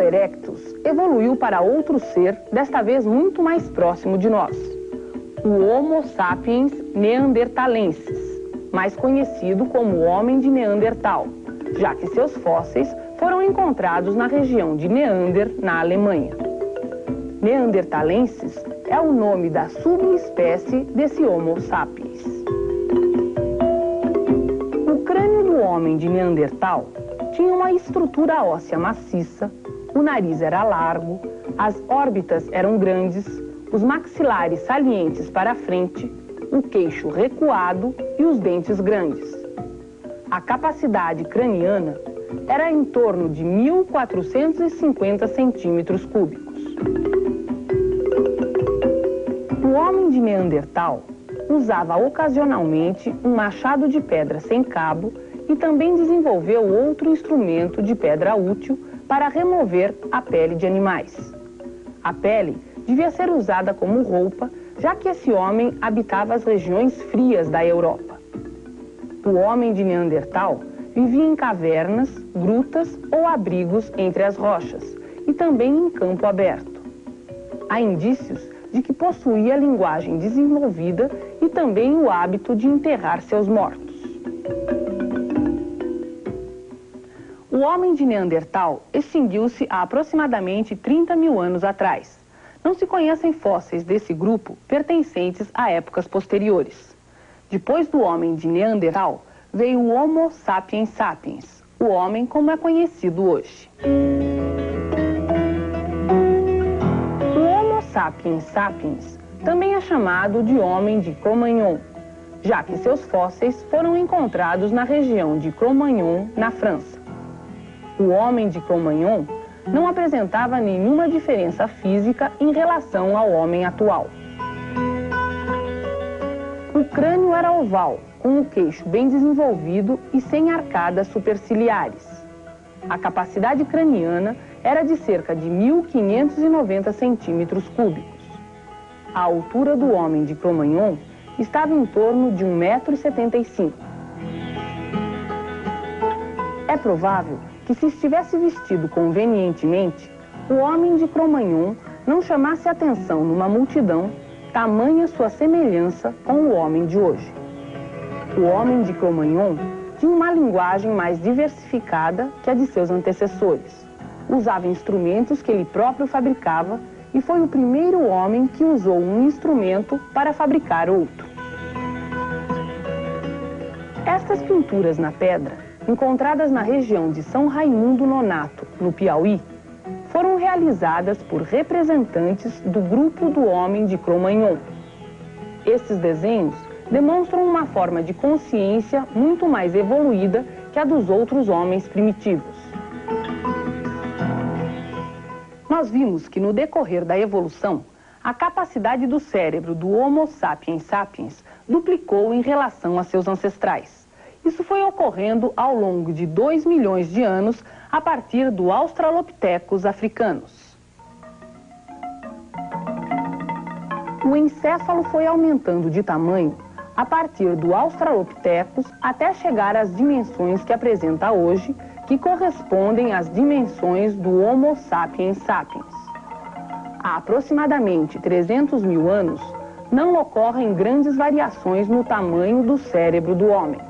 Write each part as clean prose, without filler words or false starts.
erectus evoluiu para outro ser, desta vez muito mais próximo de nós, o Homo sapiens neanderthalensis, mais conhecido como homem de Neandertal, já que seus fósseis foram encontrados na região de Neander, na Alemanha. Neanderthalensis é o nome da subespécie desse Homo sapiens. O crânio do homem de Neandertal tinha uma estrutura óssea maciça, o nariz era largo, as órbitas eram grandes, os maxilares salientes para a frente, o queixo recuado e os dentes grandes. A capacidade craniana era em torno de 1.450 centímetros cúbicos. O homem de Neandertal usava ocasionalmente um machado de pedra sem cabo e também desenvolveu outro instrumento de pedra útil para remover a pele de animais. A pele devia ser usada como roupa, já que esse homem habitava as regiões frias da Europa. O homem de Neandertal vivia em cavernas, grutas ou abrigos entre as rochas, e também em campo aberto. Há indícios de que possuía linguagem desenvolvida e também o hábito de enterrar seus mortos. O homem de Neandertal extinguiu-se há aproximadamente 30 mil anos atrás. Não se conhecem fósseis desse grupo pertencentes a épocas posteriores. Depois do homem de Neandertal, veio o Homo sapiens sapiens, o homem como é conhecido hoje. O Homo sapiens sapiens também é chamado de homem de Cro-Magnon, já que seus fósseis foram encontrados na região de Cro-Magnon, na França. O homem de Cro-Magnon não apresentava nenhuma diferença física em relação ao homem atual. O crânio era oval, com o queixo bem desenvolvido e sem arcadas superciliares. A capacidade craniana era de cerca de 1.590 centímetros cúbicos. A altura do homem de Cro-Magnon estava em torno de 1,75 m. É provável que, se estivesse vestido convenientemente, o homem de Cro-Magnon não chamasse atenção numa multidão, tamanha sua semelhança com o homem de hoje. O homem de Cro-Magnon tinha uma linguagem mais diversificada que a de seus antecessores. Usava instrumentos que ele próprio fabricava e foi o primeiro homem que usou um instrumento para fabricar outro. Estas pinturas na pedra, encontradas na região de São Raimundo Nonato, no Piauí, foram realizadas por representantes do grupo do homem de Cro-Magnon. Esses desenhos demonstram uma forma de consciência muito mais evoluída que a dos outros homens primitivos. Nós vimos que, no decorrer da evolução, a capacidade do cérebro do Homo sapiens sapiens duplicou em relação a seus ancestrais. Isso foi ocorrendo ao longo de 2 milhões de anos, a partir do Australopithecus africanos. O encéfalo foi aumentando de tamanho a partir do Australopithecus até chegar às dimensões que apresenta hoje, que correspondem às dimensões do Homo sapiens sapiens. Há aproximadamente 300 mil anos, não ocorrem grandes variações no tamanho do cérebro do homem.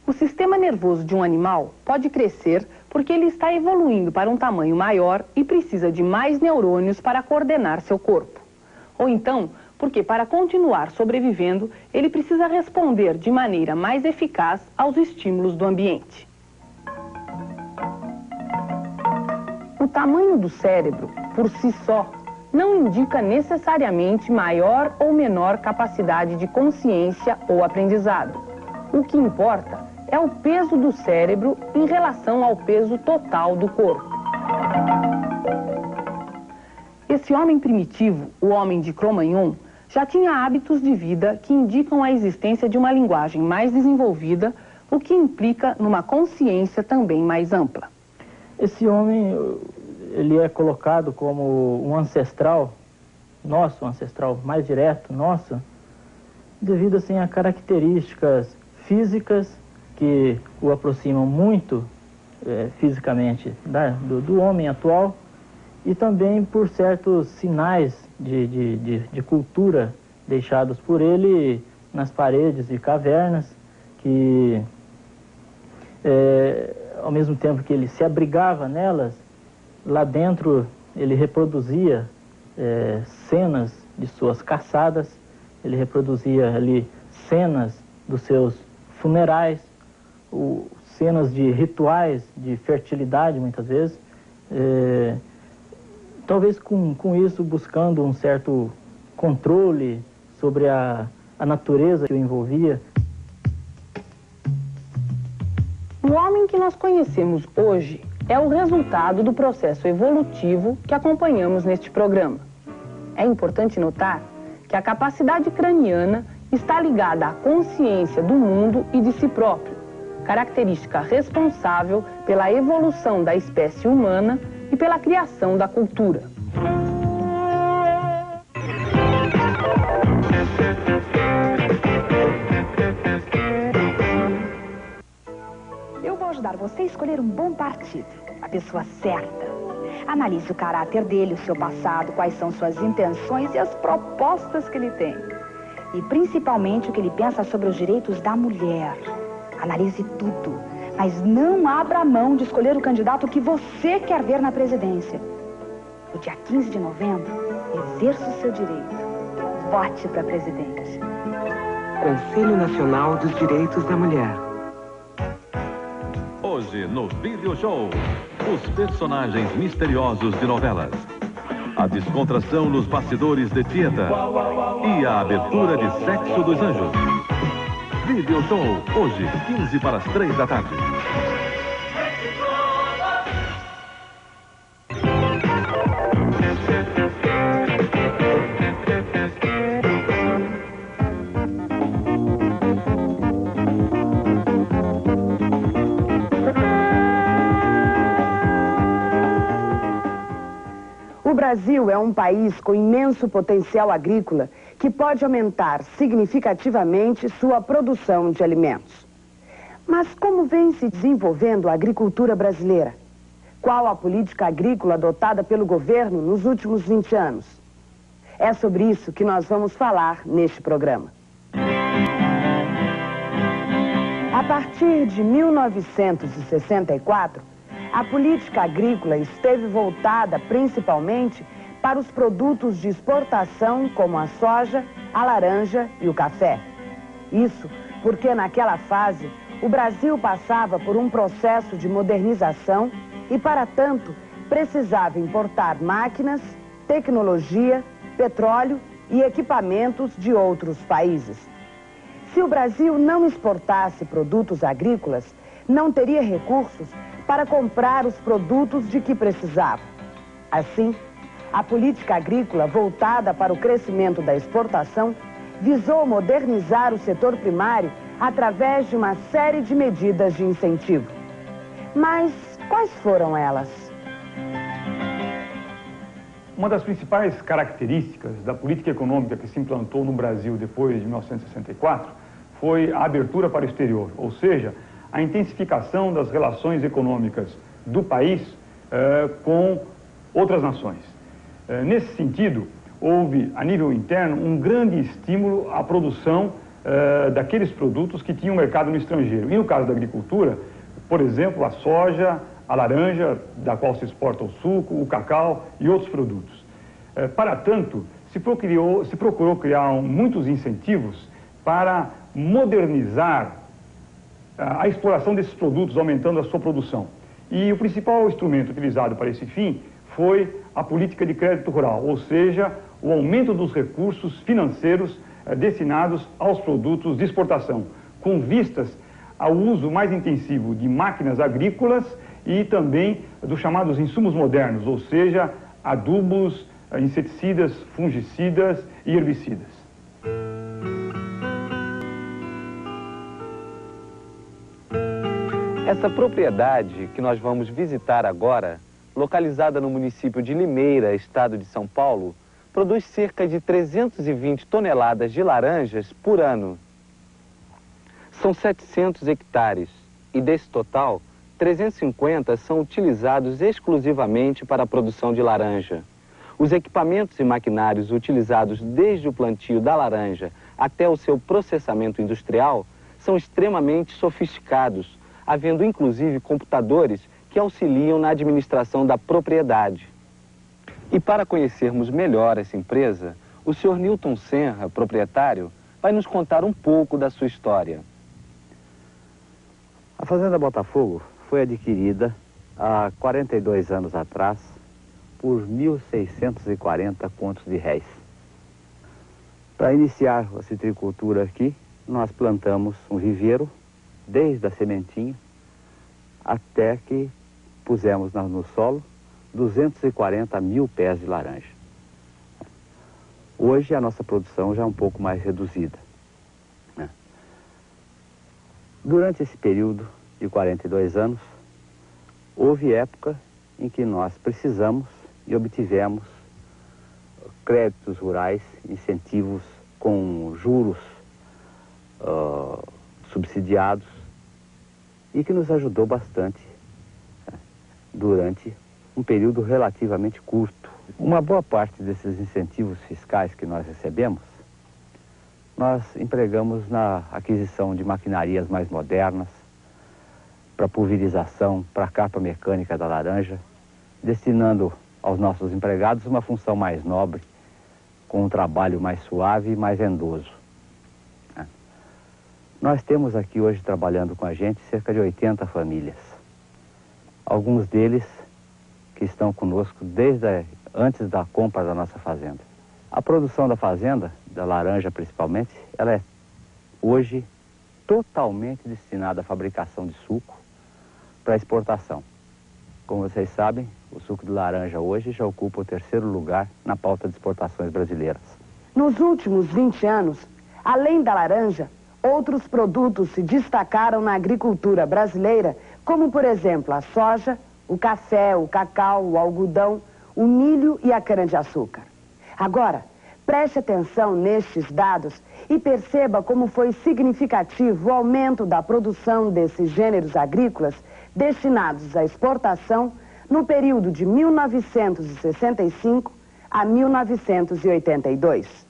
O sistema nervoso de um animal pode crescer porque ele está evoluindo para um tamanho maior e precisa de mais neurônios para coordenar seu corpo. Ou então, porque para continuar sobrevivendo, ele precisa responder de maneira mais eficaz aos estímulos do ambiente. O tamanho do cérebro, por si só, não indica necessariamente maior ou menor capacidade de consciência ou aprendizado. O que importa é o peso do cérebro em relação ao peso total do corpo. Esse homem primitivo, o homem de Cro-Magnon, já tinha hábitos de vida que indicam a existência de uma linguagem mais desenvolvida, o que implica numa consciência também mais ampla. Esse homem, ele é colocado como um ancestral nosso, um ancestral mais direto nosso, devido assim a características físicas que o aproximam muito fisicamente do homem atual, e também por certos sinais de cultura deixados por ele nas paredes de cavernas, que ao mesmo tempo que ele se abrigava nelas, lá dentro ele reproduzia cenas de suas caçadas, ele reproduzia ali cenas dos seus funerais, cenas de rituais de fertilidade, muitas vezes, talvez com isso buscando um certo controle sobre a natureza que o envolvia. O homem que nós conhecemos hoje é o resultado do processo evolutivo que acompanhamos neste programa. É importante notar que a capacidade craniana está ligada à consciência do mundo e de si próprio, característica responsável pela evolução da espécie humana e pela criação da cultura. Eu vou ajudar você a escolher um bom partido, a pessoa certa. Analise o caráter dele, o seu passado, quais são suas intenções e as propostas que ele tem. E principalmente o que ele pensa sobre os direitos da mulher. Analise tudo, mas não abra a mão de escolher o candidato que você quer ver na presidência. No dia 15 de novembro, exerça o seu direito. Vote para presidente. Conselho Nacional dos Direitos da Mulher. Hoje, no Video Show, os personagens misteriosos de novelas. A descontração nos bastidores de Tieta. E a abertura de Sexo dos Anjos. Video Show, hoje, 15 para as 3 da tarde. O Brasil é um país com imenso potencial agrícola que pode aumentar significativamente sua produção de alimentos. Mas como vem se desenvolvendo a agricultura brasileira? Qual a política agrícola adotada pelo governo nos últimos 20 anos? É sobre isso que nós vamos falar neste programa. A partir de 1964, a política agrícola esteve voltada principalmente para os produtos de exportação como a soja, a laranja e o café. Isso porque naquela fase o Brasil passava por um processo de modernização e, para tanto, precisava importar máquinas, tecnologia, petróleo e equipamentos de outros países. Se o Brasil não exportasse produtos agrícolas, não teria recursos para comprar os produtos de que precisava. Assim, a política agrícola voltada para o crescimento da exportação visou modernizar o setor primário através de uma série de medidas de incentivo. Mas quais foram elas? Uma das principais características da política econômica que se implantou no Brasil depois de 1964 foi a abertura para o exterior, ou seja, a intensificação das relações econômicas do país com outras nações. Nesse sentido, houve, a nível interno, um grande estímulo à produção daqueles produtos que tinham mercado no estrangeiro. E no caso da agricultura, por exemplo, a soja, a laranja, da qual se exporta o suco, o cacau e outros produtos. Para tanto, se procurou criar muitos incentivos para modernizar a exploração desses produtos, aumentando a sua produção. E o principal instrumento utilizado para esse fim foi a política de crédito rural, ou seja, o aumento dos recursos financeiros destinados aos produtos de exportação, com vistas ao uso mais intensivo de máquinas agrícolas e também dos chamados insumos modernos, ou seja, adubos, inseticidas, fungicidas e herbicidas. Essa propriedade que nós vamos visitar agora, localizada no município de Limeira, estado de São Paulo, produz cerca de 320 toneladas de laranjas por ano. São 700 hectares e, desse total, 350 são utilizados exclusivamente para a produção de laranja. Os equipamentos e maquinários utilizados desde o plantio da laranja até o seu processamento industrial são extremamente sofisticados, havendo inclusive computadores que auxiliam na administração da propriedade. E para conhecermos melhor essa empresa, o Sr. Nilton Senra, proprietário, vai nos contar um pouco da sua história. A Fazenda Botafogo foi adquirida há 42 anos atrás por 1.640 contos de réis. Para iniciar a citricultura aqui, nós plantamos um viveiro, desde a sementinha até que pusemos no solo 240 mil pés de laranja. Hoje a nossa produção já é um pouco mais reduzida. Durante esse período de 42 anos, houve época em que nós precisamos e obtivemos créditos rurais, incentivos com juros subsidiados e que nos ajudou bastante durante um período relativamente curto. Uma boa parte desses incentivos fiscais que nós recebemos, nós empregamos na aquisição de maquinarias mais modernas, para pulverização, para a capa mecânica da laranja, destinando aos nossos empregados uma função mais nobre, com um trabalho mais suave e mais vendoso. Nós temos aqui hoje trabalhando com a gente cerca de 80 famílias. Alguns deles que estão conosco desde antes da compra da nossa fazenda. A produção da fazenda, da laranja principalmente, ela é hoje totalmente destinada à fabricação de suco para exportação. Como vocês sabem, o suco de laranja hoje já ocupa o 3º lugar na pauta de exportações brasileiras. Nos últimos 20 anos, além da laranja, outros produtos se destacaram na agricultura brasileira, como, por exemplo, a soja, o café, o cacau, o algodão, o milho e a cana-de-açúcar. Agora, preste atenção nestes dados e perceba como foi significativo o aumento da produção desses gêneros agrícolas destinados à exportação no período de 1965 a 1982.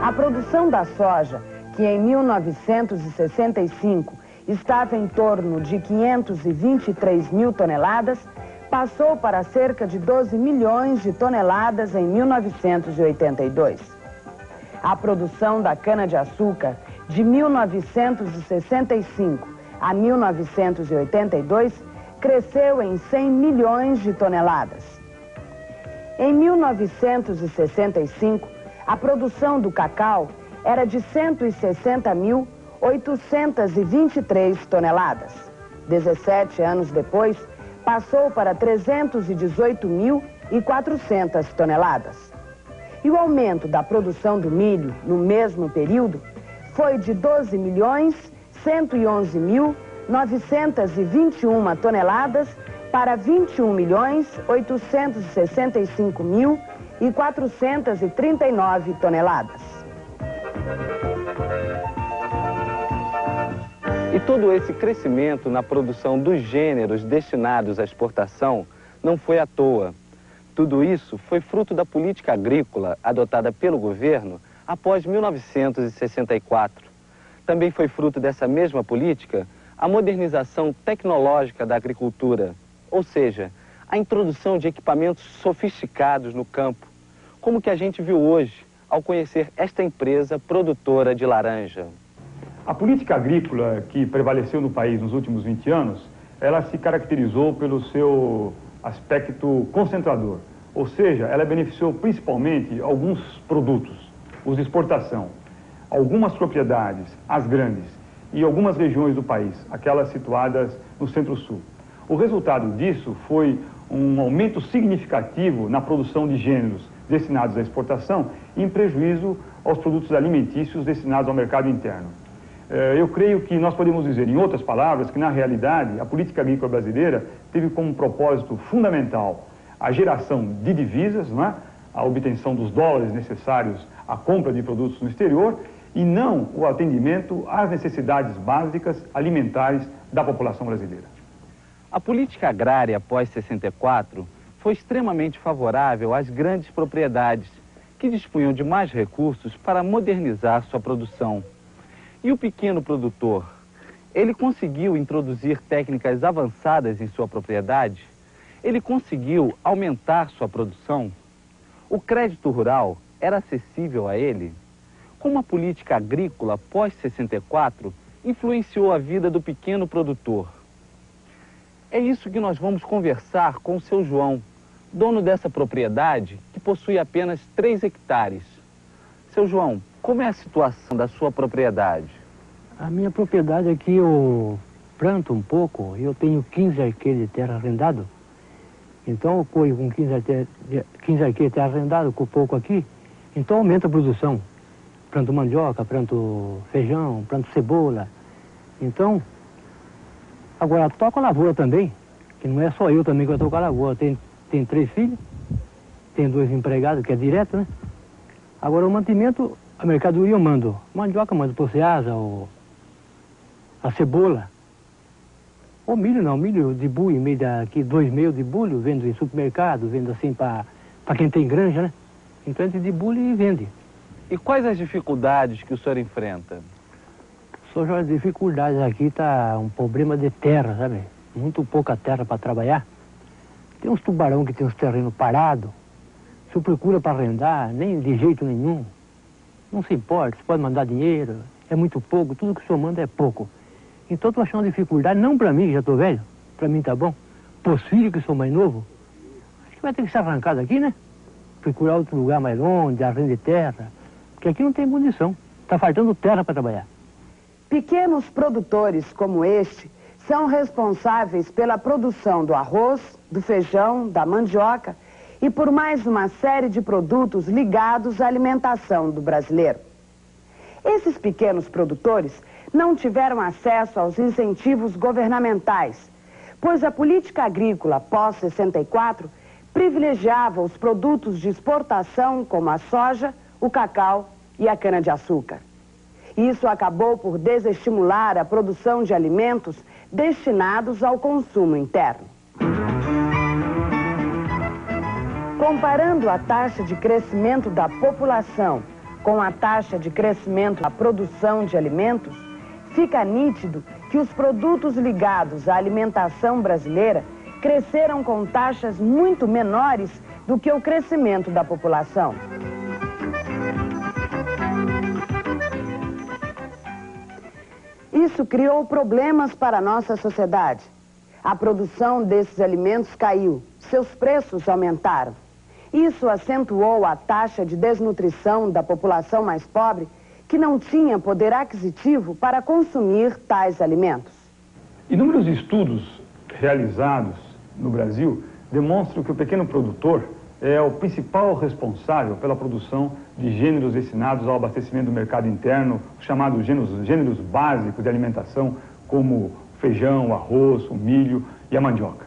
A produção da soja, que em 1965 estava em torno de 523 mil toneladas, passou para cerca de 12 milhões de toneladas em 1982. A produção da cana-de-açúcar, de 1965 a 1982, cresceu em 100 milhões de toneladas. Em 1965, a produção do cacau era de 160.823 toneladas. 17 anos depois, passou para 318.400 toneladas. E o aumento da produção do milho no mesmo período foi de 12.111.921 toneladas para 21.865.439 toneladas. E todo esse crescimento na produção dos gêneros destinados à exportação não foi à toa. Tudo isso foi fruto da política agrícola adotada pelo governo após 1964. Também foi fruto dessa mesma política a modernização tecnológica da agricultura, ou seja, a introdução de equipamentos sofisticados no campo, como que a gente viu hoje ao conhecer esta empresa produtora de laranja. A política agrícola que prevaleceu no país nos últimos 20 anos, ela se caracterizou pelo seu aspecto concentrador. Ou seja, ela beneficiou principalmente alguns produtos, os de exportação, algumas propriedades, as grandes, e algumas regiões do país, aquelas situadas no Centro-Sul. O resultado disso foi um aumento significativo na produção de gêneros destinados à exportação, em prejuízo aos produtos alimentícios destinados ao mercado interno. Eu creio que nós podemos dizer, em outras palavras, que na realidade a política agrícola brasileira teve como propósito fundamental a geração de divisas, não é? A obtenção dos dólares necessários à compra de produtos no exterior e não o atendimento às necessidades básicas alimentares da população brasileira. A política agrária após 64 foi extremamente favorável às grandes propriedades, que dispunham de mais recursos para modernizar sua produção. E o pequeno produtor, ele conseguiu introduzir técnicas avançadas em sua propriedade? Ele conseguiu aumentar sua produção? O crédito rural era acessível a ele? Como a política agrícola pós-64 influenciou a vida do pequeno produtor? É isso que nós vamos conversar com o seu João, dono dessa propriedade que possui apenas 3 hectares. Seu João, como é a situação da sua propriedade? A minha propriedade aqui eu planto um pouco, eu tenho 15 arqueiros de terra arrendado. Então eu ponho com 15 arqueiros de terra arrendado, com pouco aqui, então aumenta a produção. Planto mandioca, planto feijão, planto cebola. Então, agora toco a lavoura também, que não é só eu também que eu toco a lavoura. Tem 3 filhos, tem 2 empregados, que é direto, né? Agora o mantimento, a mercadoria eu mando. Mandioca eu mando por Ceasa, a cebola. O milho não, milho de bui, meio daqui 2 meio de bulho, vendo em supermercado, vendo assim para quem tem granja, né? Então entre de bulho e vende. E quais as dificuldades que o senhor enfrenta? Só as dificuldades aqui está um problema de terra, sabe? Muito pouca terra para trabalhar. Tem uns tubarão que tem uns terrenos parados. Se procura para arrendar, nem de jeito nenhum. Não se importa, você pode mandar dinheiro, é muito pouco, tudo que o senhor manda é pouco. Então estou achando dificuldade, não para mim, que já estou velho, para mim tá bom. Para os filhos que são mais novos, acho que vai ter que ser arrancado aqui, né? Procurar outro lugar mais longe, arrende terra, porque aqui não tem condição, está faltando terra para trabalhar. Pequenos produtores como este são responsáveis pela produção do arroz, do feijão, da mandioca e por mais uma série de produtos ligados à alimentação do brasileiro. Esses pequenos produtores não tiveram acesso aos incentivos governamentais, pois a política agrícola pós-64 privilegiava os produtos de exportação como a soja, o cacau e a cana-de-açúcar. Isso acabou por desestimular a produção de alimentos destinados ao consumo interno. Comparando a taxa de crescimento da população com a taxa de crescimento da produção de alimentos, fica nítido que os produtos ligados à alimentação brasileira cresceram com taxas muito menores do que o crescimento da população. Isso criou problemas para a nossa sociedade. A produção desses alimentos caiu, seus preços aumentaram. Isso acentuou a taxa de desnutrição da população mais pobre, que não tinha poder aquisitivo para consumir tais alimentos. Inúmeros estudos realizados no Brasil demonstram que o pequeno produtor é o principal responsável pela produção de gêneros destinados ao abastecimento do mercado interno, chamados gêneros básicos de alimentação, como o feijão, o arroz, o milho e a mandioca.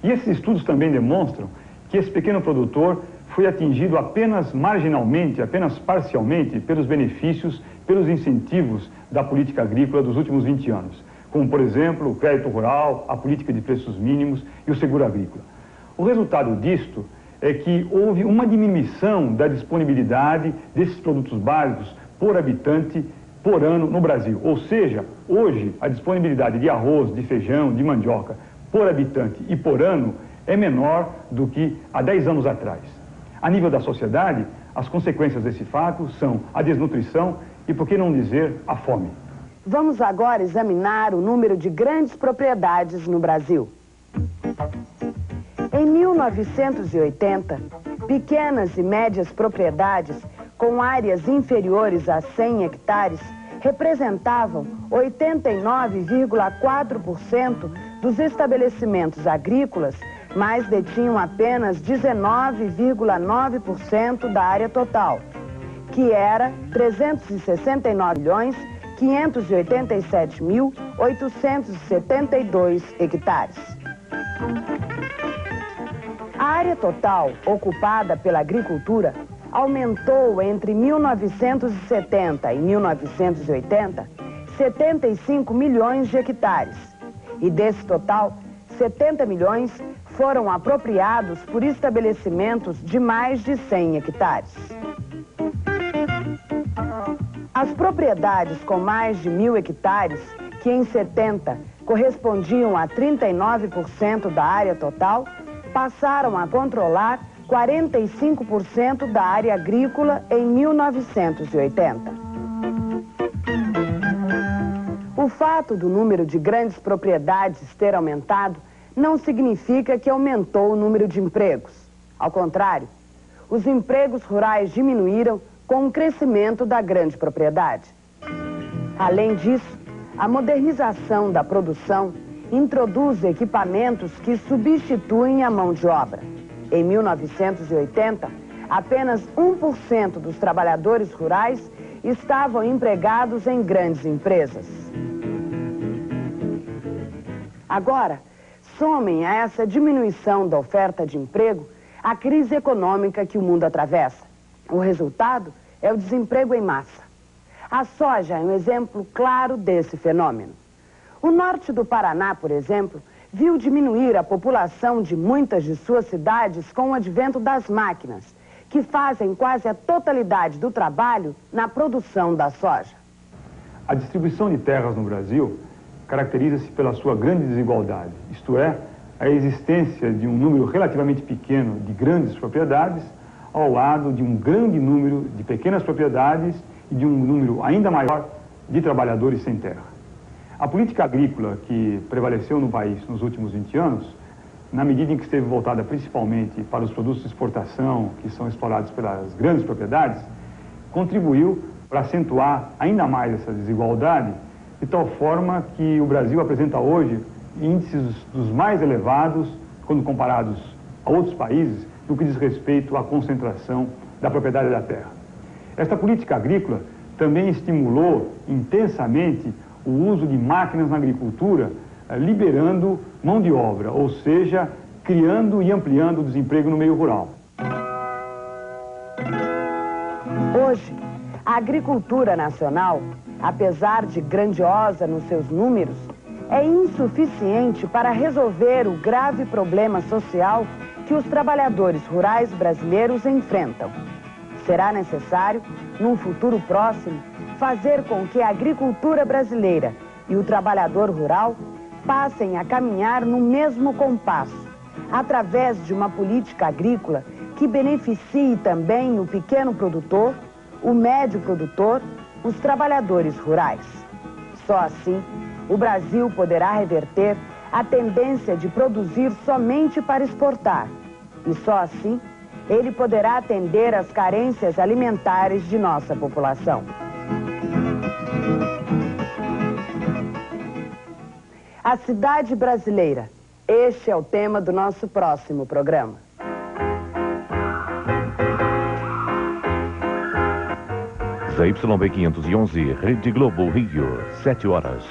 E esses estudos também demonstram que esse pequeno produtor foi atingido apenas marginalmente, apenas parcialmente, pelos benefícios, pelos incentivos da política agrícola dos últimos 20 anos, como, por exemplo, o crédito rural, a política de preços mínimos e o seguro agrícola. O resultado disto é que houve uma diminuição da disponibilidade desses produtos básicos por habitante por ano no Brasil. Ou seja, hoje a disponibilidade de arroz, de feijão, de mandioca por habitante e por ano é menor do que há 10 anos atrás. A nível da sociedade, as consequências desse fato são a desnutrição e, por que não dizer, a fome. Vamos agora examinar o número de grandes propriedades no Brasil. Em 1980, pequenas e médias propriedades com áreas inferiores a 100 hectares representavam 89,4% dos estabelecimentos agrícolas, mas detinham apenas 19,9% da área total, que era 369.587.872 hectares. A área total ocupada pela agricultura aumentou entre 1970 e 1980 75 milhões de hectares. E desse total, 70 milhões foram apropriados por estabelecimentos de mais de 100 hectares. As propriedades com mais de 1.000 hectares, que em 70 correspondiam a 39% da área total, passaram a controlar 45% da área agrícola em 1980. O fato do número de grandes propriedades ter aumentado não significa que aumentou o número de empregos. Ao contrário, os empregos rurais diminuíram com o crescimento da grande propriedade. Além disso, a modernização da produção introduz equipamentos que substituem a mão de obra. Em 1980, apenas 1% dos trabalhadores rurais estavam empregados em grandes empresas. Agora, somem a essa diminuição da oferta de emprego a crise econômica que o mundo atravessa. O resultado é o desemprego em massa. A soja é um exemplo claro desse fenômeno. O norte do Paraná, por exemplo, viu diminuir a população de muitas de suas cidades com o advento das máquinas, que fazem quase a totalidade do trabalho na produção da soja. A distribuição de terras no Brasil caracteriza-se pela sua grande desigualdade, isto é, a existência de um número relativamente pequeno de grandes propriedades ao lado de um grande número de pequenas propriedades e de um número ainda maior de trabalhadores sem terra. A política agrícola que prevaleceu no país nos últimos 20 anos, na medida em que esteve voltada principalmente para os produtos de exportação que são explorados pelas grandes propriedades, contribuiu para acentuar ainda mais essa desigualdade, de tal forma que o Brasil apresenta hoje índices dos mais elevados, quando comparados a outros países, no que diz respeito à concentração da propriedade da terra. Esta política agrícola também estimulou intensamente o uso de máquinas na agricultura, liberando mão de obra, ou seja, criando e ampliando o desemprego no meio rural. Hoje, a agricultura nacional, apesar de grandiosa nos seus números, é insuficiente para resolver o grave problema social que os trabalhadores rurais brasileiros enfrentam. Será necessário, num futuro próximo, fazer com que a agricultura brasileira e o trabalhador rural passem a caminhar no mesmo compasso, através de uma política agrícola que beneficie também o pequeno produtor, o médio produtor, os trabalhadores rurais. Só assim, o Brasil poderá reverter a tendência de produzir somente para exportar. E só assim, ele poderá atender às carências alimentares de nossa população. A cidade brasileira. Este é o tema do nosso próximo programa. ZYB 511, Rede Globo, Rio, 7 horas.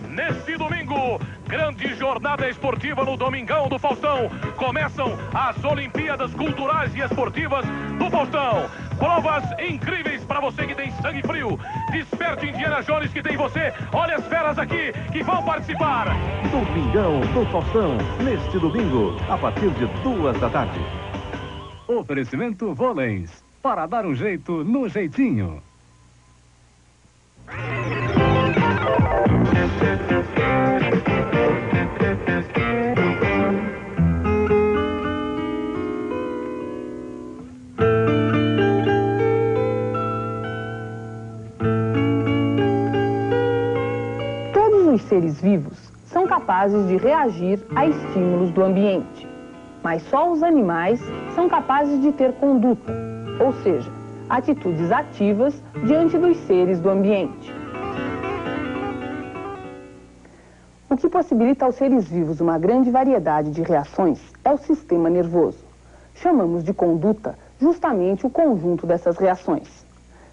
Neste domingo, grande jornada esportiva no Domingão do Faustão. Começam as Olimpíadas Culturais e Esportivas do Faustão. Provas incríveis para você que tem sangue frio. Desperte Indiana Jones que tem você. Olha as feras aqui que vão participar. Domingão do Faustão, neste domingo, a partir de 2 da tarde. Oferecimento Volens, para dar um jeito no jeitinho. Os seres vivos são capazes de reagir a estímulos do ambiente, mas só os animais são capazes de ter conduta, ou seja, atitudes ativas diante dos seres do ambiente. O que possibilita aos seres vivos uma grande variedade de reações é o sistema nervoso. Chamamos de conduta justamente o conjunto dessas reações.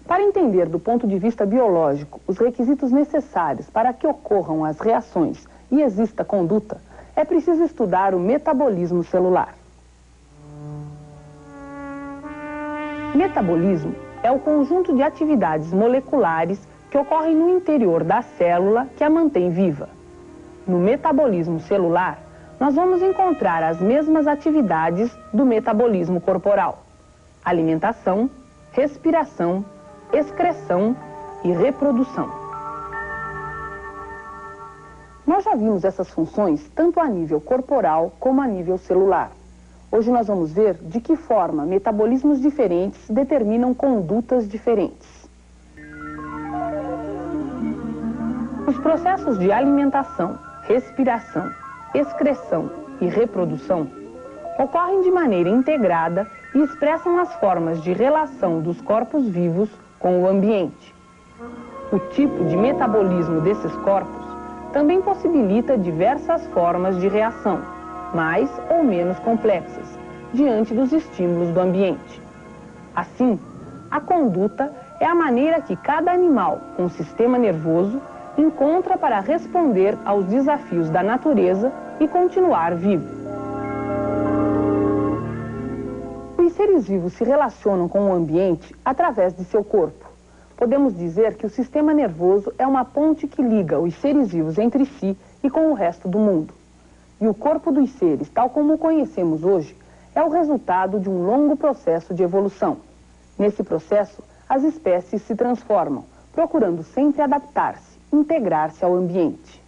Para entender do ponto de vista biológico os requisitos necessários para que ocorram as reações e exista conduta, é preciso estudar o metabolismo celular. Metabolismo é o conjunto de atividades moleculares que ocorrem no interior da célula que a mantém viva. No metabolismo celular, nós vamos encontrar as mesmas atividades do metabolismo corporal: alimentação, respiração, excreção e reprodução. Nós já vimos essas funções tanto a nível corporal como a nível celular. Hoje nós vamos ver de que forma metabolismos diferentes determinam condutas diferentes. Os processos de alimentação, respiração, excreção e reprodução ocorrem de maneira integrada e expressam as formas de relação dos corpos vivos com o ambiente. O tipo de metabolismo desses corpos também possibilita diversas formas de reação, mais ou menos complexas, diante dos estímulos do ambiente. Assim, a conduta é a maneira que cada animal com sistema nervoso encontra para responder aos desafios da natureza e continuar vivo. Os seres vivos se relacionam com o ambiente através de seu corpo. Podemos dizer que o sistema nervoso é uma ponte que liga os seres vivos entre si e com o resto do mundo. E o corpo dos seres, tal como o conhecemos hoje, é o resultado de um longo processo de evolução. Nesse processo, as espécies se transformam, procurando sempre adaptar-se, integrar-se ao ambiente.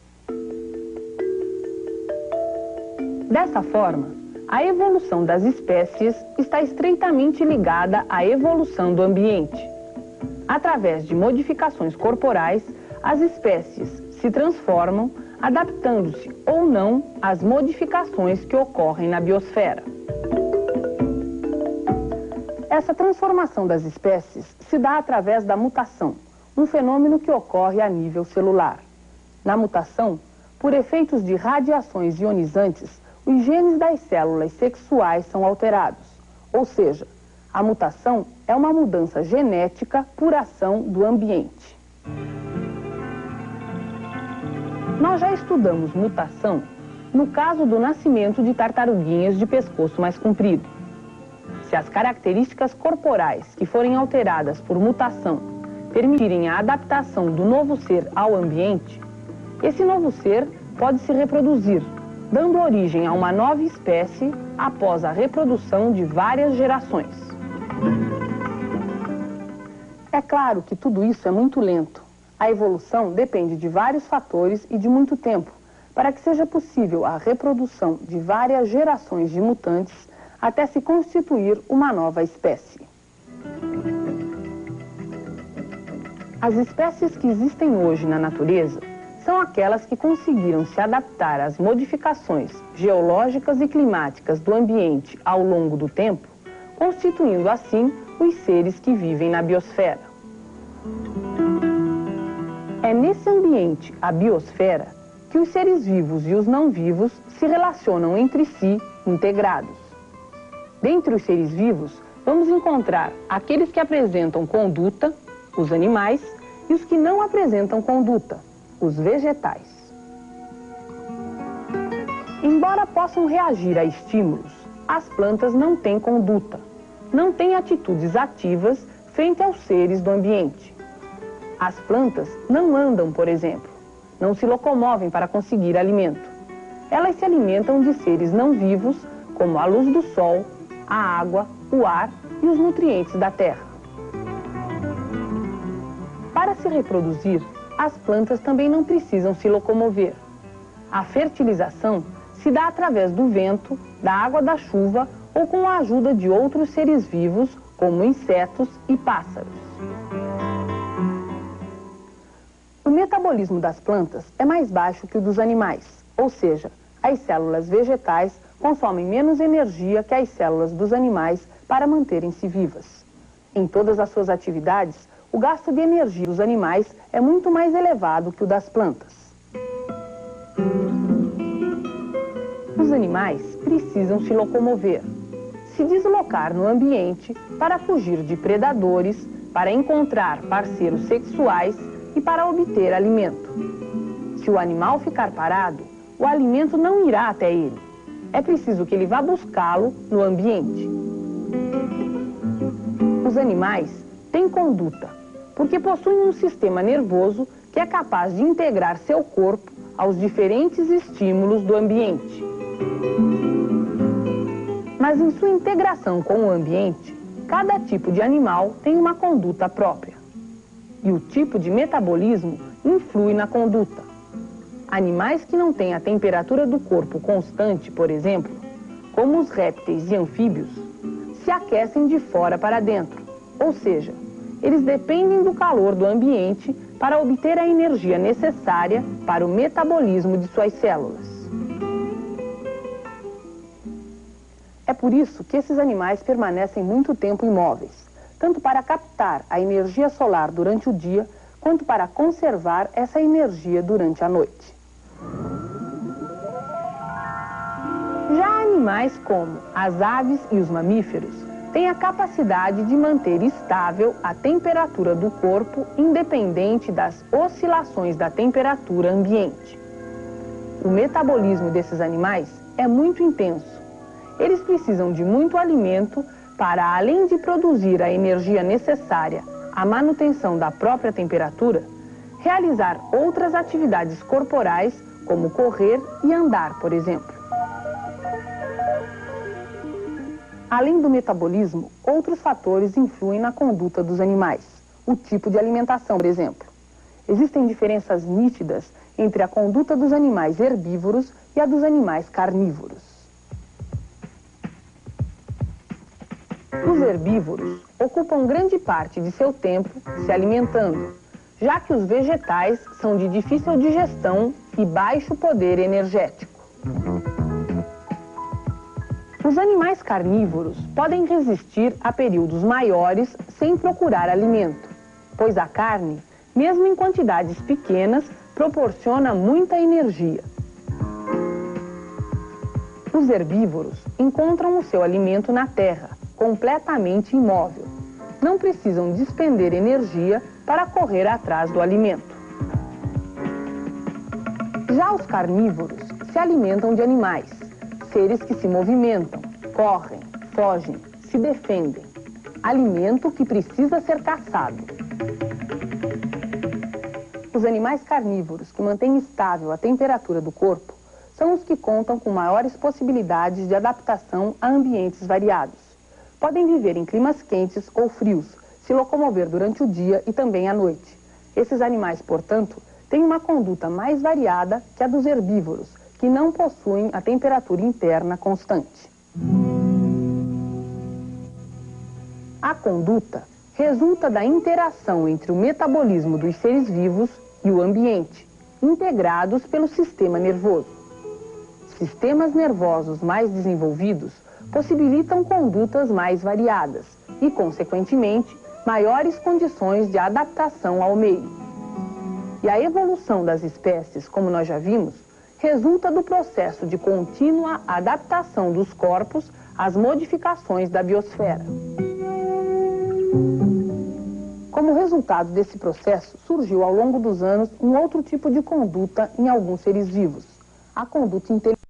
Dessa forma, a evolução das espécies está estreitamente ligada à evolução do ambiente. Através de modificações corporais, as espécies se transformam, adaptando-se ou não às modificações que ocorrem na biosfera. Essa transformação das espécies se dá através da mutação, um fenômeno que ocorre a nível celular. Na mutação, por efeitos de radiações ionizantes, os genes das células sexuais são alterados, ou seja, a mutação é uma mudança genética por ação do ambiente. Nós já estudamos mutação no caso do nascimento de tartaruguinhas de pescoço mais comprido. Se as características corporais que forem alteradas por mutação permitirem a adaptação do novo ser ao ambiente, esse novo ser pode se reproduzir, dando origem a uma nova espécie após a reprodução de várias gerações. É claro que tudo isso é muito lento. A evolução depende de vários fatores e de muito tempo, para que seja possível a reprodução de várias gerações de mutantes até se constituir uma nova espécie. As espécies que existem hoje na natureza são aquelas que conseguiram se adaptar às modificações geológicas e climáticas do ambiente ao longo do tempo, constituindo assim os seres que vivem na biosfera. É nesse ambiente, a biosfera, que os seres vivos e os não vivos se relacionam entre si integrados. Dentre os seres vivos, vamos encontrar aqueles que apresentam conduta, os animais, e os que não apresentam conduta, os vegetais. Embora possam reagir a estímulos, as plantas não têm conduta, não têm atitudes ativas frente aos seres do ambiente. As plantas não andam, por exemplo, não se locomovem para conseguir alimento. Elas se alimentam de seres não vivos, como a luz do sol, a água, o ar e os nutrientes da terra. Para se reproduzir, as plantas também não precisam se locomover. A fertilização se dá através do vento, da água da chuva ou com a ajuda de outros seres vivos, como insetos e pássaros. O metabolismo das plantas é mais baixo que o dos animais, ou seja, as células vegetais consomem menos energia que as células dos animais para manterem-se vivas. Em todas as suas atividades, o gasto de energia dos animais é muito mais elevado que o das plantas. Os animais precisam se locomover, se deslocar no ambiente para fugir de predadores, para encontrar parceiros sexuais e para obter alimento. Se o animal ficar parado, o alimento não irá até ele. É preciso que ele vá buscá-lo no ambiente. Os animais têm conduta, porque possuem um sistema nervoso que é capaz de integrar seu corpo aos diferentes estímulos do ambiente. Mas em sua integração com o ambiente, cada tipo de animal tem uma conduta própria. E o tipo de metabolismo influi na conduta. Animais que não têm a temperatura do corpo constante, por exemplo, como os répteis e anfíbios, se aquecem de fora para dentro, ou seja, eles dependem do calor do ambiente para obter a energia necessária para o metabolismo de suas células. É por isso que esses animais permanecem muito tempo imóveis, tanto para captar a energia solar durante o dia, quanto para conservar essa energia durante a noite. Já animais como as aves e os mamíferos têm a capacidade de manter estável a temperatura do corpo independente das oscilações da temperatura ambiente. O metabolismo desses animais é muito intenso. Eles precisam de muito alimento para, além de produzir a energia necessária à manutenção da própria temperatura, realizar outras atividades corporais, como correr e andar, por exemplo. Além do metabolismo, outros fatores influem na conduta dos animais. O tipo de alimentação, por exemplo. Existem diferenças nítidas entre a conduta dos animais herbívoros e a dos animais carnívoros. Os herbívoros ocupam grande parte de seu tempo se alimentando, já que os vegetais são de difícil digestão e baixo poder energético. Os animais carnívoros podem resistir a períodos maiores sem procurar alimento, pois a carne, mesmo em quantidades pequenas, proporciona muita energia. Os herbívoros encontram o seu alimento na terra, completamente imóvel. Não precisam despender energia para correr atrás do alimento. Já os carnívoros se alimentam de animais, seres que se movimentam, correm, fogem, se defendem. Alimento que precisa ser caçado. Os animais carnívoros que mantêm estável a temperatura do corpo são os que contam com maiores possibilidades de adaptação a ambientes variados. Podem viver em climas quentes ou frios, se locomover durante o dia e também à noite. Esses animais, portanto, têm uma conduta mais variada que a dos herbívoros, que não possuem a temperatura interna constante. A conduta resulta da interação entre o metabolismo dos seres vivos e o ambiente, integrados pelo sistema nervoso. Sistemas nervosos mais desenvolvidos possibilitam condutas mais variadas e, consequentemente, maiores condições de adaptação ao meio. E a evolução das espécies, como nós já vimos, resulta do processo de contínua adaptação dos corpos às modificações da biosfera. Como resultado desse processo, surgiu ao longo dos anos um outro tipo de conduta em alguns seres vivos, a conduta inteligente.